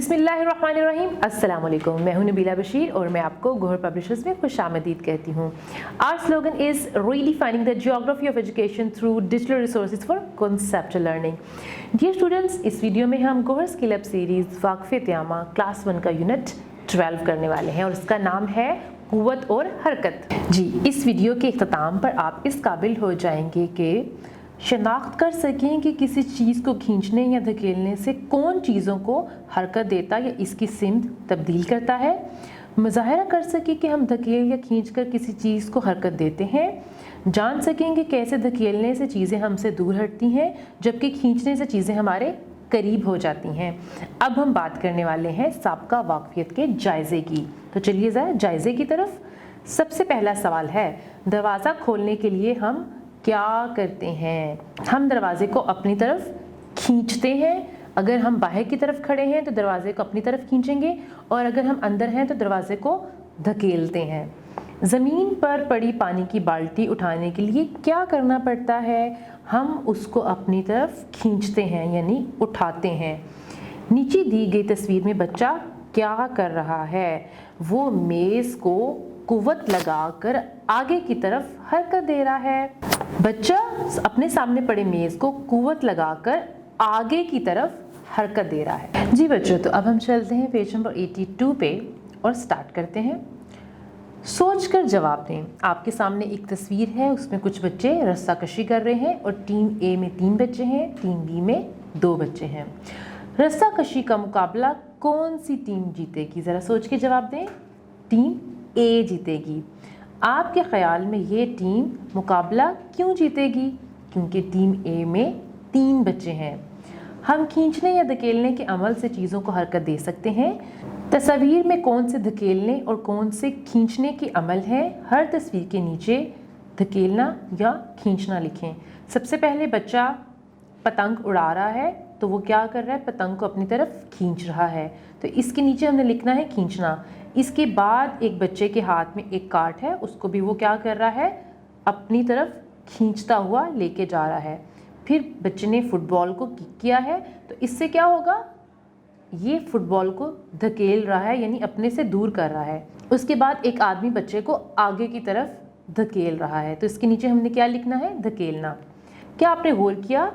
बिस्मिल्लाहिर्रहमानिर्रहीम, अस्सलाम वालेकुम। मैं हूं नबीला बशीर और मैं आपको गोहर पब्लिशर्स में खुशामदीद कहती हूं। Our slogan is really finding the geography of education through digital resources for conceptual learning. Dear students, इस वीडियो में हम गोहर स्किल अप सीरीज़ वाक़फ़े त्यामा क्लास 1 का यूनिट 12 करने वाले हैं और इसका नाम है कुव्वत और हरकत। जी, इस वीडियो के इख्तिताम पर आप इस काबिल हो जाएंगे कि शनाख्त कर सकें कि किसी चीज़ को खींचने या धकेलने से कौन चीज़ों को हरकत देता या इसकी सिमत तब्दील करता है। मुज़ाहरा कर सकें कि हम धकेल या खींचकर किसी चीज़ को हरकत देते हैं। जान सकेंगे कैसे धकेलने से चीज़ें हमसे दूर हटती हैं जबकि खींचने से चीज़ें हमारे करीब हो जाती हैं। अब हम बात करने वाले हैं साबका वाक़फ़ियत के जायज़े की। तो चलिए ज़रा जायज़े की तरफ। सबसे पहला सवाल है, दरवाज़ा खोलने के लिए हम क्या करते हैं? हम दरवाजे को अपनी तरफ खींचते हैं। अगर हम बाहर की तरफ खड़े हैं तो दरवाजे को अपनी तरफ खींचेंगे और अगर हम अंदर हैं तो दरवाजे को धकेलते हैं। ज़मीन पर पड़ी पानी की बाल्टी उठाने के लिए क्या करना पड़ता है? हम उसको अपनी तरफ खींचते हैं यानी उठाते हैं। नीचे दी गई तस्वीर में बच्चा क्या कर रहा है? वो मेज़ को कुव्वत लगाकर आगे की तरफ हरकत दे रहा है। बच्चा अपने सामने पड़े मेज़ को कुव्वत लगाकर आगे की तरफ हरकत दे रहा है। जी बच्चों, तो अब हम चलते हैं पेज नंबर 82 पे और स्टार्ट करते हैं। सोचकर जवाब दें। आपके सामने एक तस्वीर है, उसमें कुछ बच्चे रस्साकशी कर रहे हैं और टीम ए में 3 बच्चे हैं, टीम बी में 2 बच्चे हैं। रस्साकशी का मुकाबला कौन सी टीम जीतेगी? ज़रा सोच के जवाब दें। टीम ए जीतेगी। आपके ख्याल में ये टीम मुकाबला क्यों जीतेगी? क्योंकि टीम ए में 3 बच्चे हैं। हम खींचने या धकेलने के अमल से चीज़ों को हरकत दे सकते हैं। तस्वीर में कौन से धकेलने और कौन से खींचने के अमल हैं? हर तस्वीर के नीचे धकेलना या खींचना लिखें। सबसे पहले बच्चा पतंग उड़ा रहा है तो वो क्या कर रहा है? पतंग को अपनी तरफ खींच रहा है, तो इसके नीचे हमने लिखना है खींचना। इसके बाद एक बच्चे के हाथ में एक कार्ट है, उसको भी वो क्या कर रहा है? अपनी तरफ खींचता हुआ लेके जा रहा है। फिर बच्चे ने फुटबॉल को किक किया है तो इससे क्या होगा? ये फुटबॉल को धकेल रहा है यानी अपने से दूर कर रहा है। उसके बाद एक आदमी बच्चे को आगे की तरफ धकेल रहा है, तो इसके नीचे हमने क्या लिखना है? धकेलना। क्या आपने गौर किया?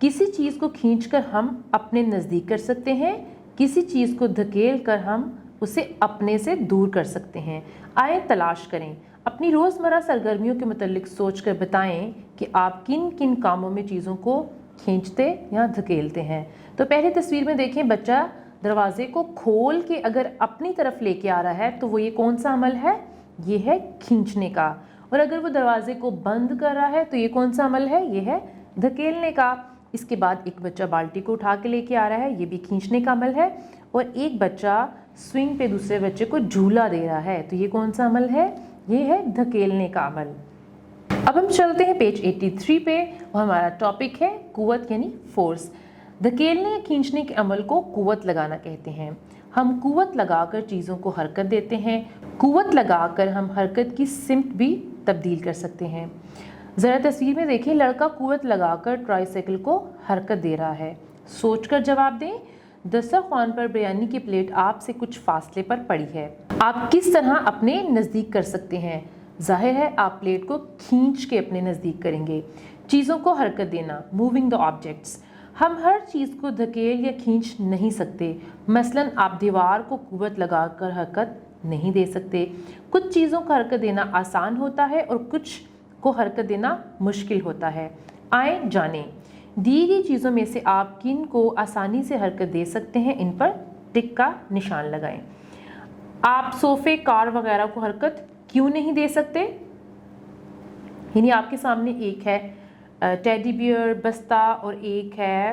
किसी चीज़ को खींचकर हम अपने नज़दीक कर सकते हैं, किसी चीज़ को धकेल कर हम उसे अपने से दूर कर सकते हैं। आए तलाश करें। अपनी रोज़मर्रा सरगर्मियों के मुतालिक सोचकर बताएं कि आप किन किन कामों में चीज़ों को खींचते या धकेलते हैं। तो पहली तस्वीर में देखें, बच्चा दरवाजे को खोल के अगर अपनी तरफ लेके आ रहा है तो वो ये कौन सा अमल है? ये है खींचने का। और अगर वो दरवाजे को बंद कर रहा है तो ये कौन सा अमल है? ये है धकेलने का। इसके बाद एक बच्चा बाल्टी को उठा के लेके आ रहा है, ये भी खींचने का अमल है। और एक बच्चा स्विंग पे दूसरे बच्चे को झूला दे रहा है, तो ये कौन सा अमल है? ये है धकेलने का अमल। अब हम चलते हैं पेज 83 पे और हमारा टॉपिक है कुव्वत यानी फोर्स। धकेलने या खींचने के अमल को कुव्वत लगाना कहते हैं। हम कुव्वत लगाकर चीज़ों को हरकत देते हैं। कुव्वत लगाकर हम हरकत की सिमत भी तब्दील कर सकते हैं। ज़रा तस्वीर में देखें, लड़का कुव्वत लगाकर ट्राईसाइकिल को हरकत दे रहा है। सोचकर जवाब दें। दस्तरख्वान पर बिरयानी की प्लेट आपसे कुछ फासले पर पड़ी है। आप किस तरह अपने नज़दीक कर सकते हैं? जाहिर है आप प्लेट को खींच के अपने नज़दीक करेंगे। चीज़ों को हरकत देना, मूविंग द ऑब्जेक्ट्स। हम हर चीज़ को धकेल या खींच नहीं सकते। मसलन आप दीवार को कुव्वत लगाकर हरकत नहीं दे सकते। कुछ चीज़ों को हरकत देना आसान होता है और कुछ को हरकत देना मुश्किल होता है। आए जानें। दी गई चीज़ों में से आप किन को आसानी से हरकत दे सकते हैं? इन पर टिक का निशान लगाएं। आप सोफ़े, कार वगैरह को हरकत क्यों नहीं दे सकते? यानी आपके सामने एक है टेडी बियर बस्ता और एक है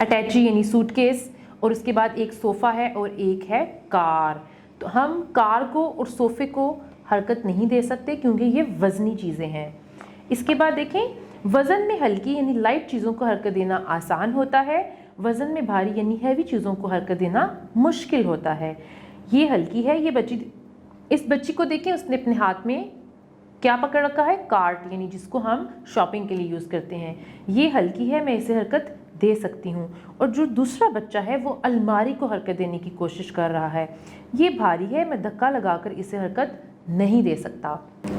अटैची यानी सूटकेस और उसके बाद एक सोफ़ा है और एक है कार। तो हम कार को और सोफ़े को हरकत नहीं दे सकते क्योंकि ये वज़नी चीज़ें हैं। इसके बाद देखें, वज़न में हल्की यानी लाइट चीज़ों को हरकत देना आसान होता है, वज़न में भारी यानी हैवी चीज़ों को हरकत देना मुश्किल होता है। ये हल्की है। ये बच्ची, इस बच्ची को देखें, उसने अपने हाथ में क्या पकड़ रखा है? कार्ट, यानी जिसको हम शॉपिंग के लिए यूज़ करते हैं। ये हल्की है, मैं इसे हरकत दे सकती हूँ। और जो दूसरा बच्चा है वो अलमारी को हरकत देने की कोशिश कर रहा है, ये भारी है, मैं धक्का लगाकर इसे हरकत नहीं दे सकता।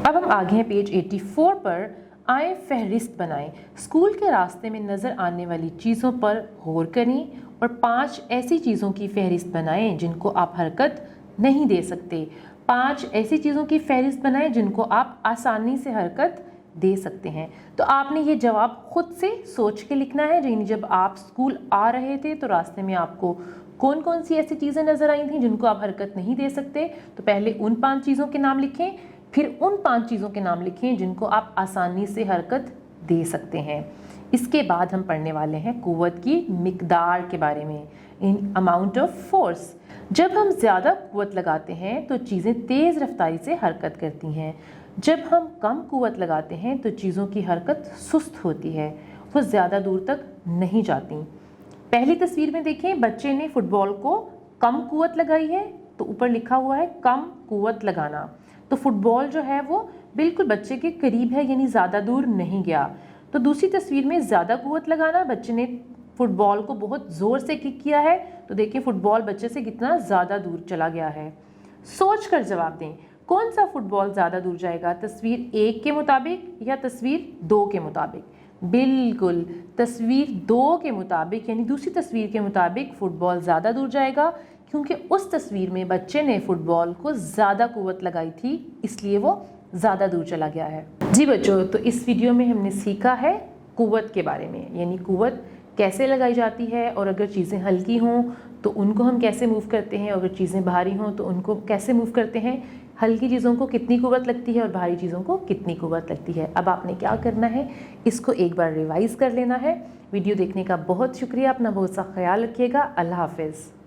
अब हम आगे हैं पेज 84 पर। आए फहरिस्त बनाएं। स्कूल के रास्ते में नज़र आने वाली चीज़ों पर गौर करें और 5 ऐसी चीज़ों की फहरिस्त बनाएं जिनको आप हरकत नहीं दे सकते। 5 ऐसी चीज़ों की फहरिस्त बनाएं जिनको आप आसानी से हरकत दे सकते हैं। तो आपने ये जवाब खुद से सोच के लिखना है। यानी जब आप स्कूल आ रहे थे तो रास्ते में आपको कौन कौन सी ऐसी चीज़ें नज़र आई थी जिनको आप हरकत नहीं दे सकते, तो पहले उन 5 चीज़ों के नाम लिखें, फिर उन 5 चीज़ों के नाम लिखें जिनको आप आसानी से हरकत दे सकते हैं। इसके बाद हम पढ़ने वाले हैं कुव्वत की मिकदार के बारे में, इन अमाउंट ऑफ फोर्स। जब हम ज़्यादा कुव्वत लगाते हैं तो चीज़ें तेज़ रफ्तारी से हरकत करती हैं। जब हम कम कुव्वत लगाते हैं तो चीज़ों की हरकत सुस्त होती है, वो ज़्यादा दूर तक नहीं जाती। पहली तस्वीर में देखें, बच्चे ने फुटबॉल को कम कुव्वत लगाई है, तो ऊपर लिखा हुआ है कम कुव्वत लगाना। तो फुटबॉल जो है वो बिल्कुल बच्चे के करीब है, यानी ज़्यादा दूर नहीं गया। तो दूसरी तस्वीर में ज़्यादा कुव्वत लगाना, बच्चे ने फुटबॉल को बहुत ज़ोर से किक किया है, तो देखिए फुटबॉल बच्चे से कितना ज़्यादा दूर चला गया है। सोच कर जवाब दें, कौन सा फुटबॉल ज़्यादा दूर जाएगा, तस्वीर 1 के मुताबिक या तस्वीर 2 के मुताबिक? बिल्कुल तस्वीर 2 के मुताबिक, यानी दूसरी तस्वीर के मुताबिक फुटबॉल ज़्यादा दूर जाएगा, क्योंकि उस तस्वीर में बच्चे ने फुटबॉल को ज़्यादा कुव्वत लगाई थी, इसलिए वो ज़्यादा दूर चला गया है। जी बच्चों, तो इस वीडियो में हमने सीखा है कुव्वत के बारे में, यानी कुव्वत कैसे लगाई जाती है, और अगर चीज़ें हल्की हों तो उनको हम कैसे मूव करते हैं, अगर चीज़ें भारी हों तो उनको कैसे मूव करते हैं, हल्की चीज़ों को कितनी कुव्वत लगती है और भारी चीज़ों को कितनी कुव्वत लगती है। अब आपने क्या करना है, इसको एक बार रिवाइज़ कर लेना है। वीडियो देखने का बहुत शुक्रिया, अपना बहुत सा ख्याल रखिएगा। अल्लाह हाफ़िज़।